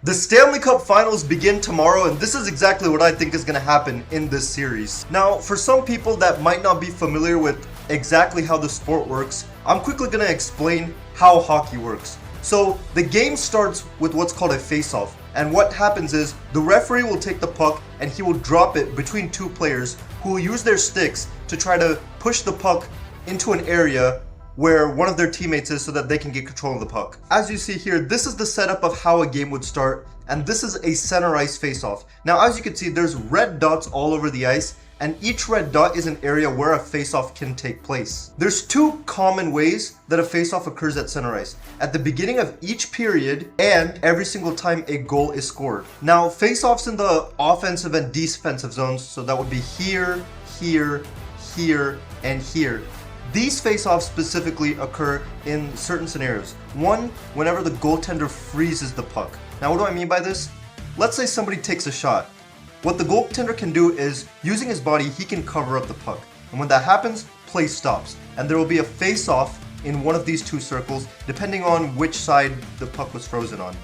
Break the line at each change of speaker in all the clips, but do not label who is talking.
The Stanley Cup Finals begin tomorrow, and this is exactly what I think is going to happen in this series. Now, for some people that might not be familiar with exactly how the sport works, I'm quickly going to explain how hockey works. So, the game starts with what's called a face-off, and what happens is the referee will take the puck and he will drop it between two players who will use their sticks to try to push the puck into an area where one of their teammates is so that they can get control of the puck. As you see here, this is the setup of how a game would start, and this is a center ice face-off. Now, as you can see, there's red dots all over the ice, and each red dot is an area where a face-off can take place. There's two common ways that a face-off occurs at center ice: at the beginning of each period and every single time a goal is scored. Now, face-offs in the offensive and defensive zones, so that would be here, here, here, and here. These face-offs specifically occur in certain scenarios. One, whenever the goaltender freezes the puck. Now, what do I mean by this? Let's say somebody takes a shot. What the goaltender can do is, using his body, he can cover up the puck. And when that happens, play stops. And there will be a face-off in one of these two circles, depending on which side the puck was frozen on.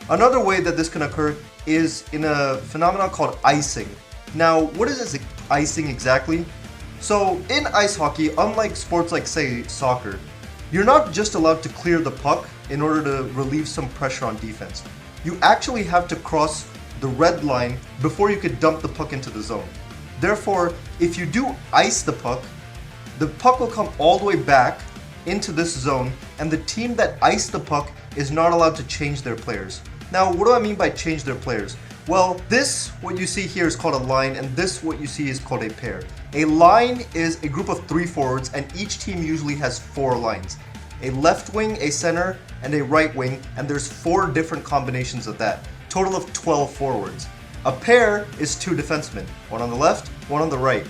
Another way that this can occur is in a phenomenon called icing. Now, what is this icing exactly? So, in ice hockey, unlike sports like, say, soccer, you're not just allowed to clear the puck in order to relieve some pressure on defense. You actually have to cross the red line before you could dump the puck into the zone. Therefore, if you do ice the puck will come all the way back into this zone, and the team that iced the puck is not allowed to change their players. Now, what do I mean by change their players? Well, this, what you see here, is called a line, and this, what you see, is called a pair. A line is a group of 3 forwards, and each team usually has 4 lines. A left wing, a center, and a right wing, and there's 4 different combinations of that. Total of 12 forwards. A pair is 2 defensemen, one on the left, one on the right.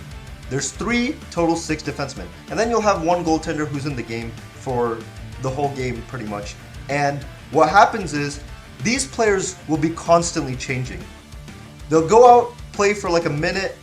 There's 3, total 6 defensemen. And then you'll have 1 goaltender who's in the game for the whole game, pretty much. And what happens is, these players will be constantly changing. They'll go out, play for like a minute,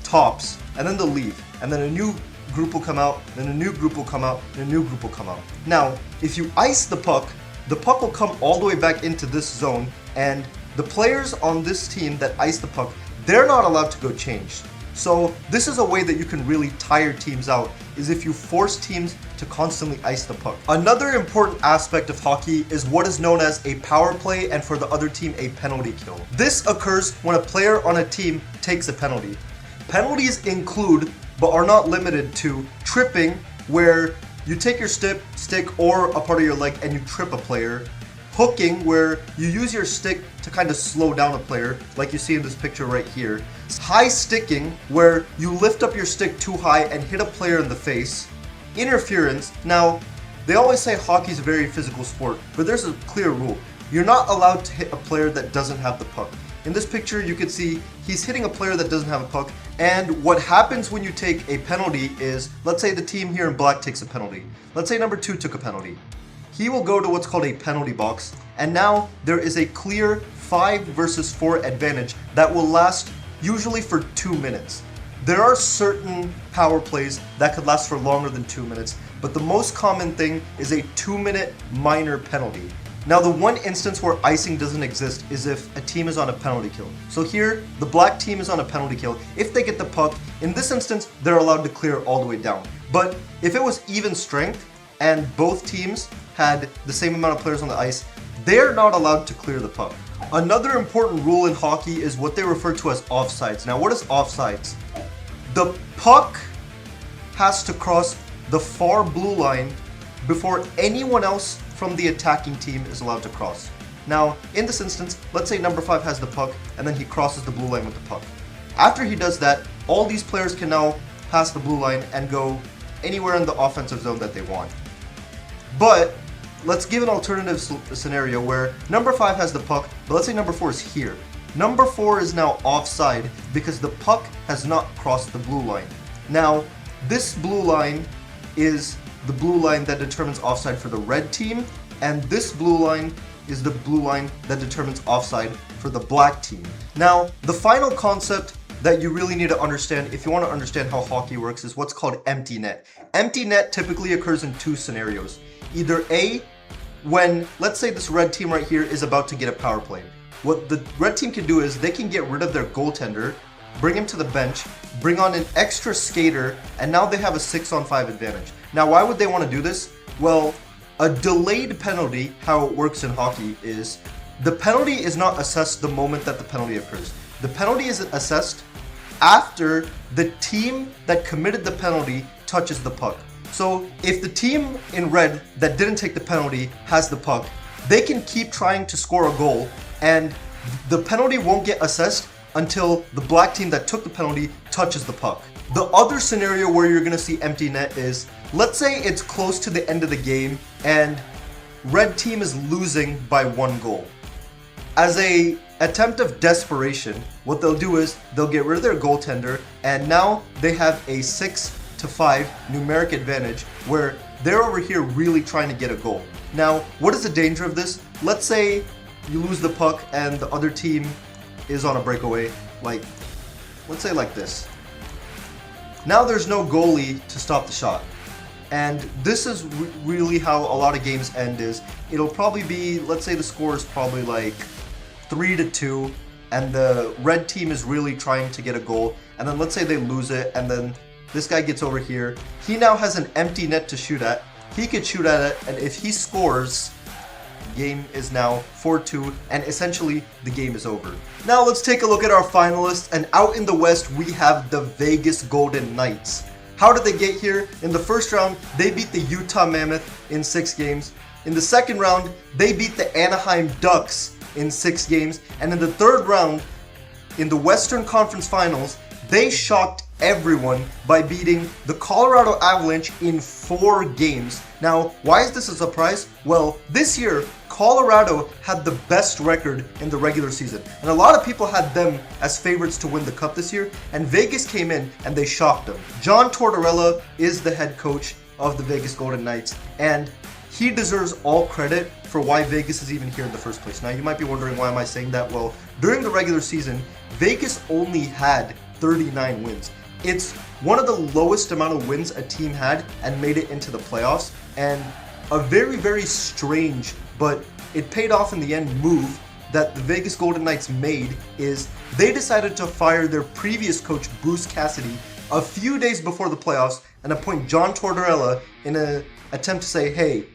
tops, and then they'll leave. And then a new group will come out, then a new group will come out, and a new group will come out. Now, if you ice the puck will come all the way back into this zone, and the players on this team that ice the puck, they're not allowed to go change. So this is a way that you can really tire teams out, is if you force teams to constantly ice the puck. Another important aspect of hockey is what is known as a power play, and for the other team, a penalty kill. This occurs when a player on a team takes a penalty. Penalties include, but are not limited to, tripping, where you take your stick or a part of your leg and you trip a player. Hooking, where you use your stick to kind of slow down a player, like you see in this picture right here. High sticking, where you lift up your stick too high and hit a player in the face. Interference. Now, they always say hockey's a very physical sport, but there's a clear rule. You're not allowed to hit a player that doesn't have the puck. In this picture, you can see he's hitting a player that doesn't have a puck, and what happens when you take a penalty is, let's say the team here in black takes a penalty. Let's say number 2 took a penalty. He will go to what's called a penalty box, and now there is a clear 5 versus 4 advantage that will last usually for 2 minutes. There are certain power plays that could last for longer than 2 minutes, but the most common thing is a 2-minute minor penalty. Now, the one instance where icing doesn't exist is if a team is on a penalty kill. So here, the black team is on a penalty kill. If they get the puck, in this instance, they're allowed to clear all the way down. But if it was even strength and both teams had the same amount of players on the ice, they're not allowed to clear the puck. Another important rule in hockey is what they refer to as offsides. Now, what is offsides? The puck has to cross the far blue line before anyone else from the attacking team is allowed to cross. Now, in this instance, let's say number 5 has the puck, and then he crosses the blue line with the puck. After he does that, all these players can now pass the blue line and go anywhere in the offensive zone that they want. But let's give an alternative scenario where number 5 has the puck, but let's say number 4 is here. Number 4 is now offside because the puck has not crossed the blue line. Now, this blue line is the blue line that determines offside for the red team, and this blue line is the blue line that determines offside for the black team. Now, the final concept that you really need to understand if you want to understand how hockey works is what's called empty net. Empty net typically occurs in 2 scenarios. Either A, when, let's say this red team right here is about to get a power play. what the red team can do is they can get rid of their goaltender, bring him to the bench, bring on an extra skater, and now they have a 6-on-5 advantage. Now, why would they want to do this? Well, a delayed penalty, how it works in hockey is, the penalty is not assessed the moment that the penalty occurs. The penalty is assessed after the team that committed the penalty touches the puck. So if the team in red that didn't take the penalty has the puck, they can keep trying to score a goal, and the penalty won't get assessed until the black team that took the penalty touches the puck. The other scenario where you're going to see empty net is, let's say it's close to the end of the game and red team is losing by 1 goal. As a attempt of desperation, what they'll do is they'll get rid of their goaltender, and now they have a 6-5 numeric advantage where they're over here really trying to get a goal. Now, what is the danger of this? Let's say you lose the puck and the other team is on a breakaway, let's say like this. Now there's no goalie to stop the shot. And this is really how a lot of games end is, it'll probably be, let's say the score is probably like 3-2, and the red team is really trying to get a goal, and then let's say they lose it, and then this guy gets over here. He now has an empty net to shoot at. He could shoot at it, and if he scores, game is now 4-2, and essentially the game is over. Now let's take a look at our finalists, and out in the West we have the Vegas Golden Knights. How did they get here? In the first round, they beat the Utah Mammoth in 6 games. In the second round, they beat the Anaheim Ducks in 6 games, and in the third round, in the Western Conference Finals, they shocked everyone by beating the Colorado Avalanche in 4 games. Now, why is this a surprise? Well, this year, Colorado had the best record in the regular season, and a lot of people had them as favorites to win the cup this year, and Vegas came in and they shocked them. John Tortorella is the head coach of the Vegas Golden Knights, and he deserves all credit for why Vegas is even here in the first place. Now, you might be wondering, why am I saying that? Well, during the regular season, Vegas only had 39 wins. It's one of the lowest amount of wins a team had and made it into the playoffs, and a very, very strange, but it paid off in the end move that the Vegas Golden Knights made is they decided to fire their previous coach, Bruce Cassidy, a few days before the playoffs and appoint John Tortorella in an attempt to say, hey,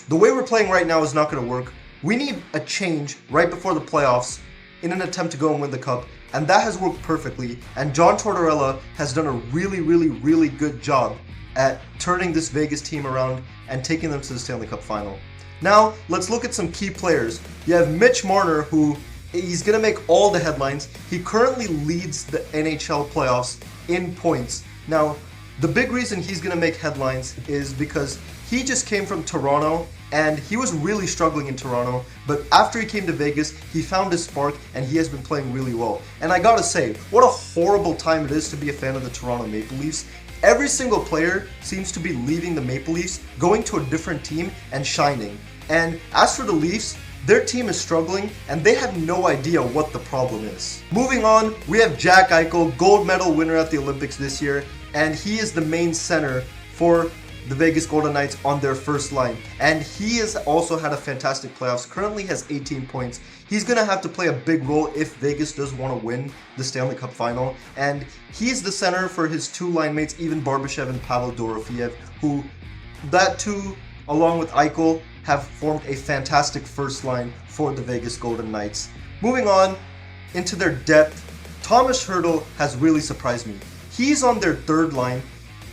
the way we're playing right now is not going to work. We need a change right before the playoffs in an attempt to go and win the cup. And that has worked perfectly. And John Tortorella has done a really, really, really good job at turning this Vegas team around and taking them to the Stanley Cup Final. Now, let's look at some key players. You have Mitch Marner, who he's going to make all the headlines. He currently leads the NHL playoffs in points. Now, the big reason he's going to make headlines is because he just came from Toronto, and he was really struggling in Toronto, but after he came to Vegas, he found his spark, and he has been playing really well. And I gotta say, what a horrible time it is to be a fan of the Toronto Maple Leafs. Every single player seems to be leaving the Maple Leafs, going to a different team, and shining. And as for the Leafs, their team is struggling, and they have no idea what the problem is. Moving on, we have Jack Eichel, gold medal winner at the Olympics this year, and he is the main center for the Vegas Golden Knights on their first line. And he has also had a fantastic playoffs, currently has 18 points. He's going to have to play a big role if Vegas does want to win the Stanley Cup Final. And he's the center for his 2 line mates, Ivan Barbashev and Pavel Dorofeev, who that two, along with Eichel, have formed a fantastic first line for the Vegas Golden Knights. Moving on into their depth, Thomas Hertl has really surprised me. He's on their 3rd line.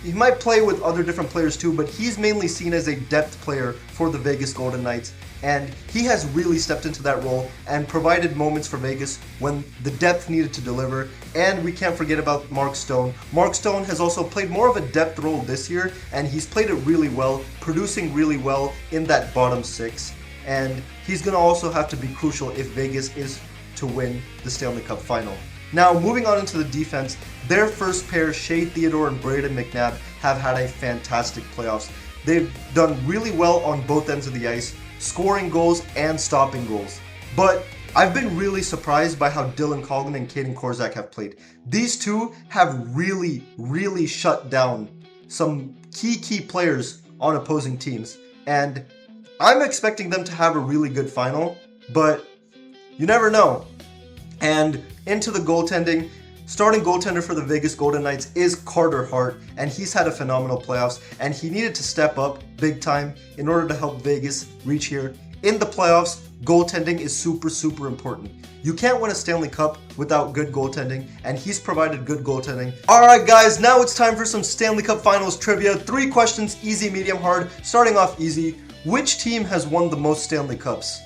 He might play with other different players too, but he's mainly seen as a depth player for the Vegas Golden Knights, and he has really stepped into that role and provided moments for Vegas when the depth needed to deliver. And we can't forget about Mark Stone. Mark Stone has also played more of a depth role this year, and he's played it really well, producing really well in that bottom 6, and he's going to also have to be crucial if Vegas is to win the Stanley Cup Final. Now, moving on into the defense, their first pair, Shea Theodore and Braden McNabb, have had a fantastic playoffs. They've done really well on both ends of the ice, scoring goals and stopping goals. But I've been really surprised by how Dylan Coghlan and Kaden Korczak have played. These two have really, really shut down some key players on opposing teams. And I'm expecting them to have a really good final, but You never know. And into the goaltending, starting goaltender for the Vegas Golden Knights is Carter Hart, and he's had a phenomenal playoffs, and he needed to step up big time in order to help Vegas reach here. In the playoffs, goaltending is super important. You can't win a Stanley Cup without good goaltending, and he's provided good goaltending. Alright guys, now it's time for some Stanley Cup Finals trivia. 3 questions, easy, medium, hard. Starting off easy, which team has won the most Stanley Cups?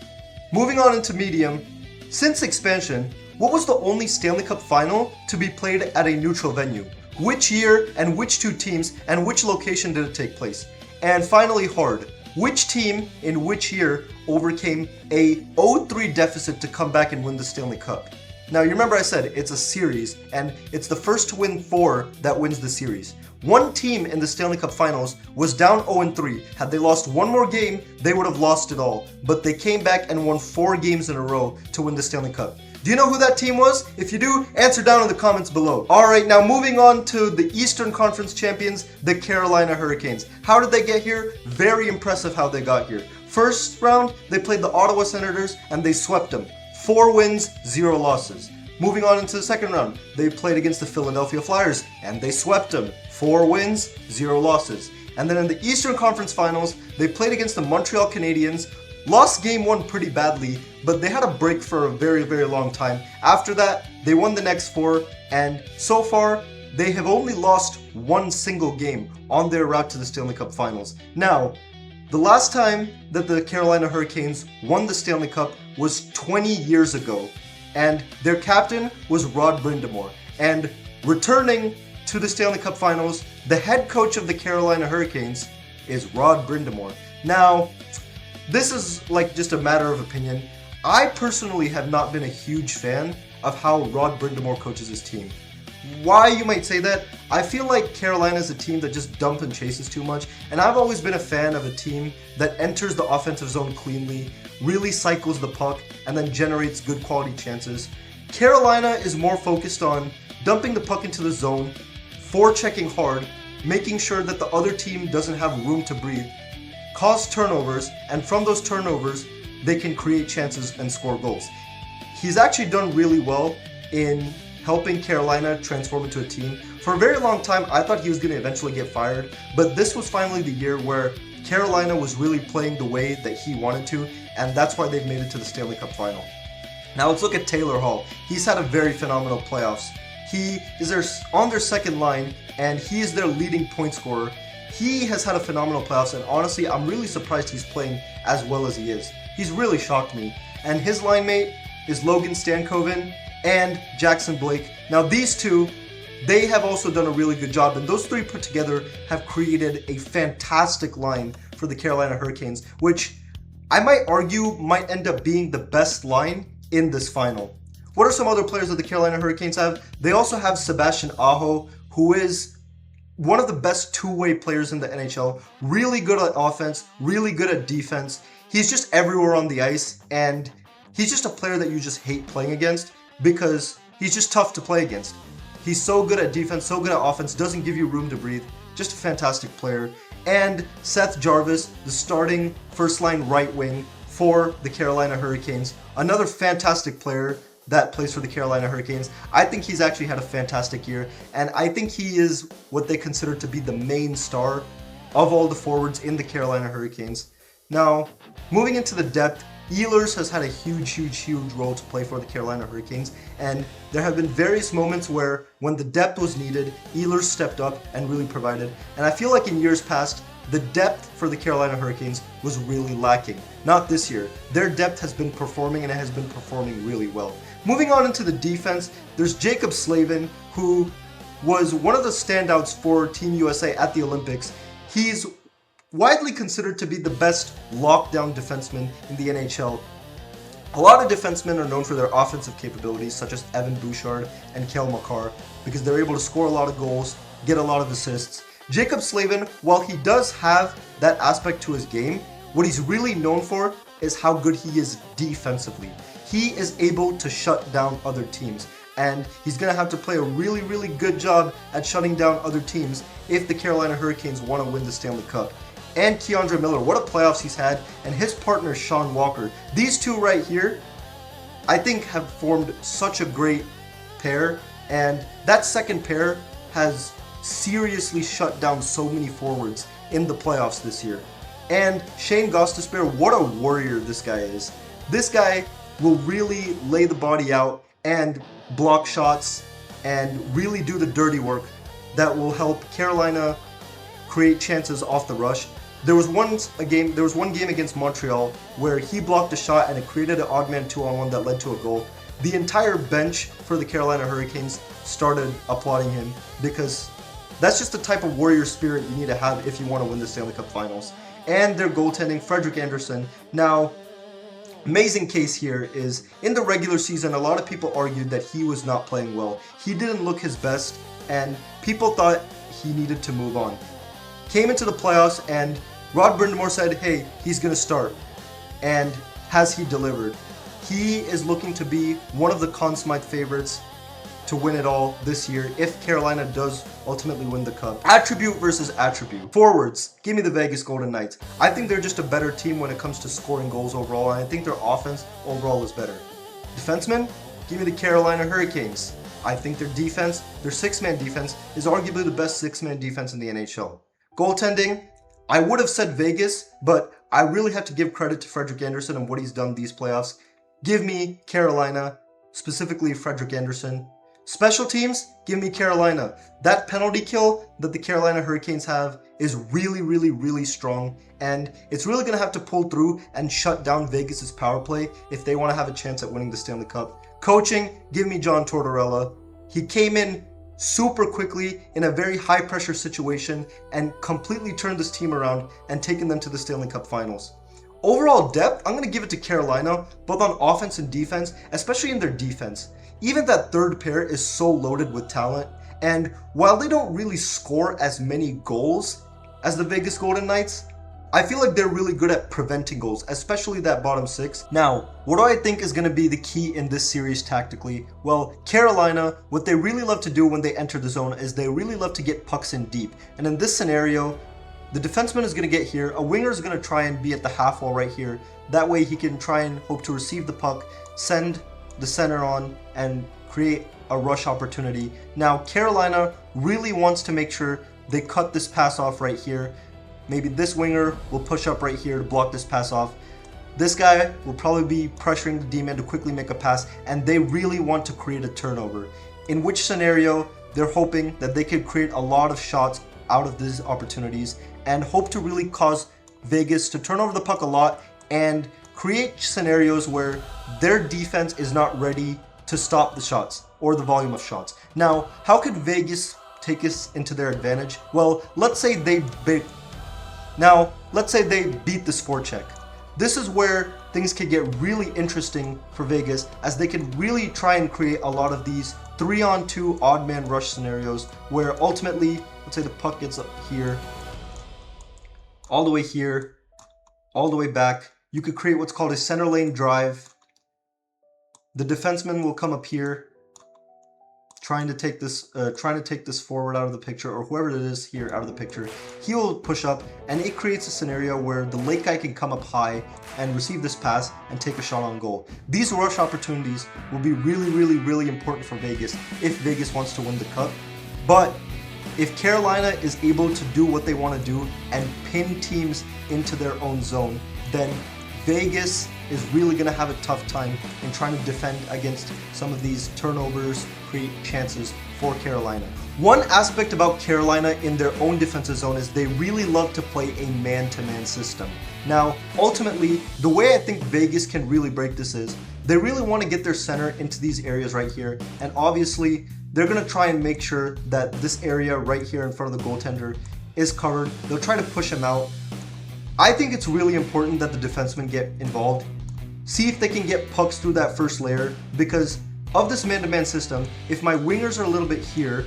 Moving on into medium, since expansion, what was the only Stanley Cup Final to be played at a neutral venue? Which year and which 2 teams and which location did it take place? And finally hard, which team in which year overcame a 0-3 deficit to come back and win the Stanley Cup? Now you remember I said it's a series, and it's the first to win 4 that wins the series. One team in the Stanley Cup Finals was down 0-3. Had they lost one more game, they would have lost it all. But they came back and won 4 games in a row to win the Stanley Cup. Do you know who that team was? If you do, answer down in the comments below. Alright, now moving on to the Eastern Conference champions, the Carolina Hurricanes. How did they get here? Very impressive how they got here. First round, they played the Ottawa Senators and they swept them. 4 wins, 0 losses. Moving on into the second round, they played against the Philadelphia Flyers and they swept them. 4 wins, 0 losses. And then in the Eastern Conference Finals, they played against the Montreal Canadiens. Lost game 1 pretty badly, but they had a break for a very long time. After that, they won the next 4, and so far, they have only lost 1 single game on their route to the Stanley Cup Finals. Now, the last time that the Carolina Hurricanes won the Stanley Cup was 20 years ago, and their captain was Rod Brind'Amour. And returning to the Stanley Cup Finals, the head coach of the Carolina Hurricanes is Rod Brind'Amour. Now, this is like just a matter of opinion. I personally have not been a huge fan of how Rod Brind'Amour coaches his team. Why, you might say that? I feel like Carolina is a team that just dumps and chases too much, and I've always been a fan of a team that enters the offensive zone cleanly, really cycles the puck, and then generates good quality chances. Carolina is more focused on dumping the puck into the zone, forechecking hard, making sure that the other team doesn't have room to breathe, cause turnovers, and from those turnovers, they can create chances and score goals. He's actually done really well in helping Carolina transform into a team. For a very long time, I thought he was going to eventually get fired, but this was finally the year where Carolina was really playing the way that he wanted to, and that's why they've made it to the Stanley Cup Final. Now let's look at Taylor Hall. He's had a very phenomenal playoffs. He is on their second line, and he is their leading point scorer. He has had a phenomenal playoffs, and honestly, I'm really surprised he's playing as well as he is. He's really shocked me. And his line mate is Logan Stankoven and Jackson Blake. Now these two, they have also done a really good job, and those 3 put together have created a fantastic line for the Carolina Hurricanes, which I might argue might end up being the best line in this final. What are some other players that the Carolina Hurricanes have? They also have Sebastian Aho, who is one of the best two-way players in the NHL, really good at offense, really good at defense. He's just everywhere on the ice, and he's just a player that you just hate playing against because he's just tough to play against. He's so good at defense, so good at offense, doesn't give you room to breathe. Just a fantastic player. And Seth Jarvis, the starting first-line right wing for the Carolina Hurricanes, another fantastic player that plays for the Carolina Hurricanes. I think he's actually had a fantastic year, and I think he is what they consider to be the main star of all the forwards in the Carolina Hurricanes. Now, moving into the depth, Ehlers has had a huge role to play for the Carolina Hurricanes, and there have been various moments where when the depth was needed, Ehlers stepped up and really provided. And I feel like in years past, the depth for the Carolina Hurricanes was really lacking. Not this year. Their depth has been performing, and it has been performing really well. Moving on into the defense, there's Jacob Slavin, who was one of the standouts for Team USA at the Olympics. He's widely considered to be the best lockdown defenseman in the NHL. A lot of defensemen are known for their offensive capabilities, such as Evan Bouchard and Cale Makar, because they're able to score a lot of goals, get a lot of assists. Jacob Slavin, while he does have that aspect to his game, what he's really known for is how good he is defensively. He is able to shut down other teams, and he's going to have to play a really good job at shutting down other teams if the Carolina Hurricanes want to win the Stanley Cup. And Andremiller, what a playoffs he's had, and his partner Sean Walker. These two right here, I think have formed such a great pair, and that second pair has seriously shut down so many forwards in the playoffs this year. And Shane Gostisbehere, what a warrior this guy is. This guy will really lay the body out and block shots and really do the dirty work that will help Carolina create chances off the rush. There was one game against Montreal where he blocked a shot and it created an odd man 2-on-1 that led to a goal. The entire bench for the Carolina Hurricanes started applauding him because that's just the type of warrior spirit you need to have if you want to win the Stanley Cup Finals. And their goaltending, Frederik Andersen. Now, amazing case here is in the regular season, a lot of people argued that he was not playing well. He didn't look his best, and people thought he needed to move on. Came into the playoffs, and Rod Brind'Amour said, hey, he's going to start. And has he delivered? He is looking to be one of the Conn Smythe favorites to win it all this year if Carolina does ultimately win the cup. Attribute versus attribute. Forwards, give me the Vegas Golden Knights. I think they're just a better team when it comes to scoring goals overall, and I think their offense overall is better. Defensemen, give me the Carolina Hurricanes. I think their defense, their six-man defense, is arguably the best six-man defense in the NHL. Goaltending, I would have said Vegas, but I really have to give credit to Frederik Andersen and what he's done these playoffs. Give me Carolina, specifically Frederik Andersen. Special teams, give me Carolina. That penalty kill that the Carolina Hurricanes have is really, really, really strong, and it's really going to have to pull through and shut down Vegas's power play if they want to have a chance at winning the Stanley Cup. Coaching, give me John Tortorella. He came in super quickly in a very high pressure situation and completely turned this team around and taken them to the Stanley Cup Finals. Overall depth, I'm going to give it to Carolina, both on offense and defense, especially in their defense. Even that third pair is so loaded with talent, and while they don't really score as many goals as the Vegas Golden Knights, I feel like they're really good at preventing goals, especially that bottom six. Now, what do I think is going to be the key in this series tactically? Well, Carolina, what they really love to do when they enter the zone is they really love to get pucks in deep. And in this scenario, the defenseman is going to get here, a winger is going to try and be at the half wall right here. That way he can try and hope to receive the puck, send the center on, and create a rush opportunity. Now, Carolina really wants to make sure they cut this pass off right here. Maybe this winger will push up right here to block this pass off. This guy will probably be pressuring the D-man to quickly make a pass, and they really want to create a turnover. In which scenario, they're hoping that they could create a lot of shots out of these opportunities and hope to really cause Vegas to turn over the puck a lot and create scenarios where their defense is not ready to stop the shots or the volume of shots. Now, how could Vegas take this into their advantage? Well, let's say they beat this forecheck. This is where things could get really interesting for Vegas, as they can really try and create a lot of these 3-on-2 odd man rush scenarios where ultimately, let's say the puck gets up here, all the way here, all the way back. You could create what's called a center lane drive. The defenseman will come up here, trying to take this forward out of the picture, or whoever it is here out of the picture. He will push up, and it creates a scenario where the late guy can come up high and receive this pass and take a shot on goal. These rush opportunities will be really, really, really important for Vegas if Vegas wants to win the cup. But if Carolina is able to do what they want to do and pin teams into their own zone, then Vegas is really going to have a tough time in trying to defend against some of these turnovers, create chances for Carolina. One aspect about Carolina in their own defensive zone is they really love to play a man-to-man system. Now, ultimately, the way I think Vegas can really break this is they really want to get their center into these areas right here, and obviously they're going to try and make sure that this area right here in front of the goaltender is covered. They'll try to push him out. I think it's really important that the defensemen get involved. See if they can get pucks through that first layer, because of this man-to-man system, if my wingers are a little bit here,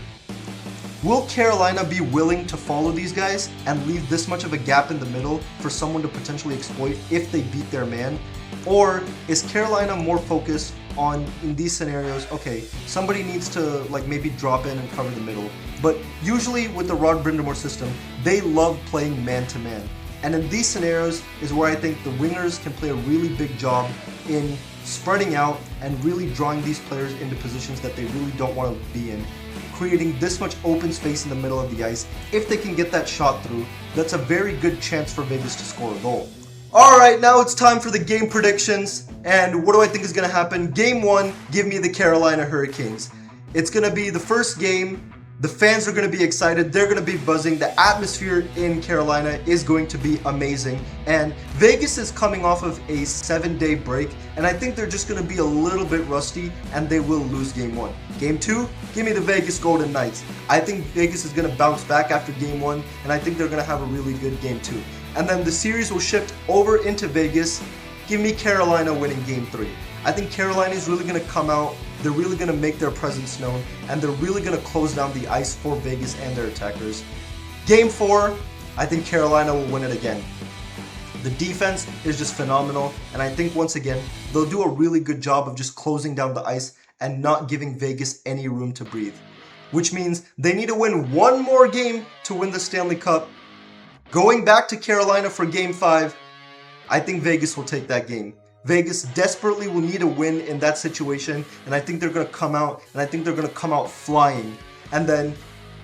will Carolina be willing to follow these guys and leave this much of a gap in the middle for someone to potentially exploit if they beat their man? Or is Carolina more focused on, in these scenarios, okay, somebody needs to like maybe drop in and cover the middle. But usually with the Rod Brind'Amour system, they love playing man-to-man. And in these scenarios is where I think the wingers can play a really big job in spreading out and really drawing these players into positions that they really don't want to be in, creating this much open space in the middle of the ice. If they can get that shot through, that's a very good chance for Vegas to score a goal. Alright, now it's time for the game predictions. And what do I think is going to happen? Game 1, give me the Carolina Hurricanes. It's going to be the first game. The fans are going to be excited. They're going to be buzzing. The atmosphere in Carolina is going to be amazing. And Vegas is coming off of a 7-day break. And I think they're just going to be a little bit rusty and they will lose game 1. Game 2, give me the Vegas Golden Knights. I think Vegas is going to bounce back after game 1. And I think they're going to have a really good game 2. And then the series will shift over into Vegas. Give me Carolina winning game 3. I think Carolina is really going to come out. They're really going to make their presence known, and they're really going to close down the ice for Vegas and their attackers. Game 4, I think Carolina will win it again. The defense is just phenomenal, and I think once again, they'll do a really good job of just closing down the ice and not giving Vegas any room to breathe. Which means they need to win one more game to win the Stanley Cup. Going back to Carolina for game 5, I think Vegas will take that game. Vegas desperately will need a win in that situation, and I think they're going to come out, and I think they're going to come out flying. And then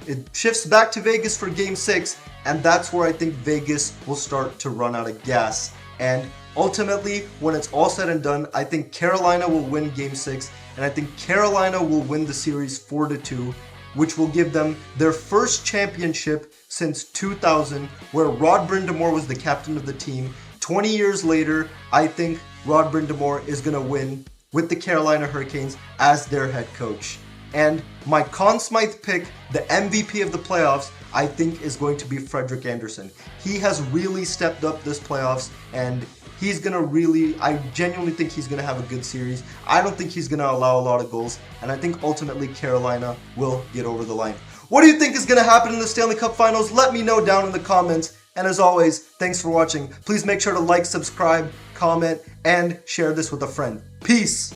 it shifts back to Vegas for game 6, and that's where I think Vegas will start to run out of gas. And ultimately, when it's all said and done, I think Carolina will win game 6, and I think Carolina will win the series 4-2, which will give them their first championship since 2000, where Rod Brind'Amour was the captain of the team. 20 years later, I think Rod Brind'Amour is going to win with the Carolina Hurricanes as their head coach. And my Conn Smythe pick, the MVP of the playoffs, I think is going to be Frederik Andersen. He has really stepped up this playoffs, and he's going to really, I genuinely think he's going to have a good series. I don't think he's going to allow a lot of goals, and I think ultimately Carolina will get over the line. What do you think is going to happen in the Stanley Cup Finals? Let me know down in the comments. And as always, thanks for watching. Please make sure to like, subscribe, comment, and share this with a friend. Peace!